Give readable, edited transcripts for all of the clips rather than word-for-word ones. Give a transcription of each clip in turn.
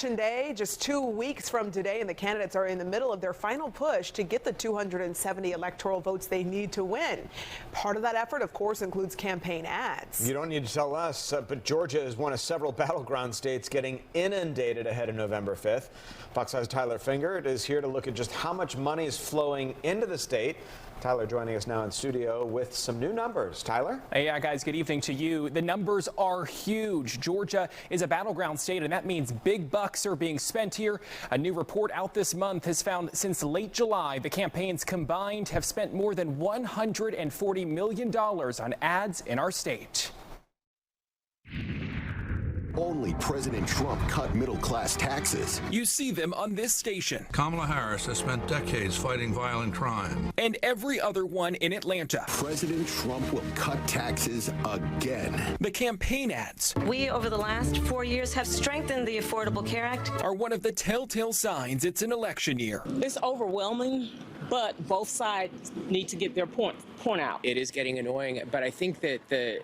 Election Day, just 2 weeks from today, and the candidates are in the middle of their final push to get the 270 electoral votes they need to win. Part of that effort, of course, includes campaign ads. You don't need to tell us, but Georgia is one of several battleground states getting inundated ahead of November 5th. Fox 5's Tyler Finger is here to look at just how much money is flowing into the state. Tyler joining us now in studio with some new numbers. Tyler? Hey, yeah, guys, good evening to you. The numbers are huge. Georgia is a battleground state, and that means big bucks are being spent here. A new report out this month has found since late July, the campaigns combined have spent more than $140 million on ads in our state. Only President Trump cut middle-class taxes. You see them on this station. Kamala Harris has spent decades fighting violent crime. And every other one in Atlanta. President Trump will cut taxes again. The campaign ads. We, over the last 4 years, have strengthened the Affordable Care Act. Are one of the telltale signs it's an election year. It's overwhelming, but both sides need to get their point out. It is getting annoying, but I think that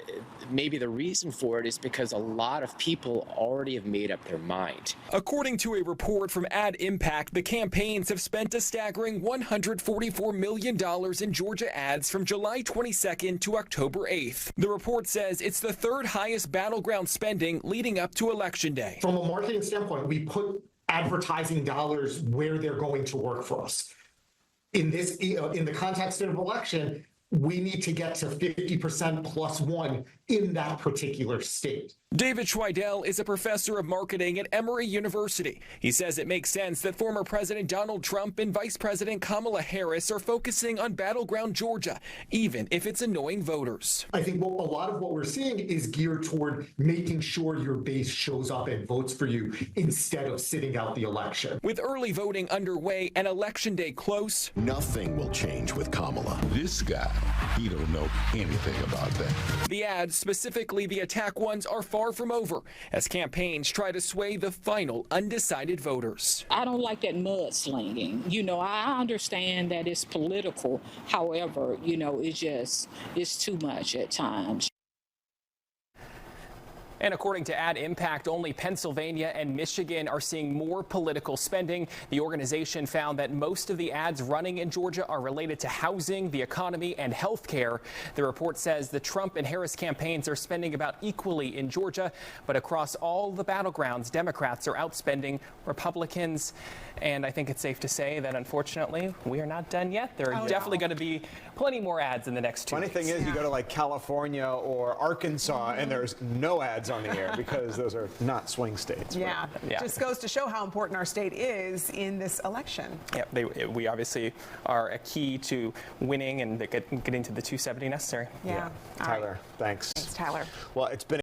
maybe the reason for it is because a lot of people already have made up their mind. According to a report from Ad Impact, the campaigns have spent a staggering $144 million in Georgia ads from July 22nd to October 8th. The report says it's the third highest battleground spending leading up to Election Day. From a marketing standpoint, we put advertising dollars where they're going to work for us. In the context of election, we need to get to 50% plus one in that particular state. David Schweidel is a professor of marketing at Emory University. He says it makes sense that former President Donald Trump and Vice President Kamala Harris are focusing on Battleground Georgia, even if it's annoying voters. I think a lot of what we're seeing is geared toward making sure your base shows up and votes for you instead of sitting out the election. With early voting underway and Election Day close, nothing will change with Kamala. This guy, he don't know anything about that. The ads, specifically the attack ones, are far from over as campaigns try to sway the final undecided voters. I don't like that mudslinging. You know, I understand that it's political. However, you know, it's too much at times. And according to Ad Impact, only Pennsylvania and Michigan are seeing more political spending. The organization found that most of the ads running in Georgia are related to housing, the economy, and health care. The report says the Trump and Harris campaigns are spending about equally in Georgia, but across all the battlegrounds, Democrats are outspending Republicans. And I think it's safe to say that, unfortunately, we are not done yet. There are definitely going to be plenty more ads in the next 2 weeks. Funny thing is, you go to like California or Arkansas, and there's no ads on the air because those are not swing states. Yeah, just goes to show how important our state is in this election. Yeah, we obviously are a key to winning and getting to the 270 necessary. Yeah. Tyler, thanks. Thanks, Tyler. Well, it's been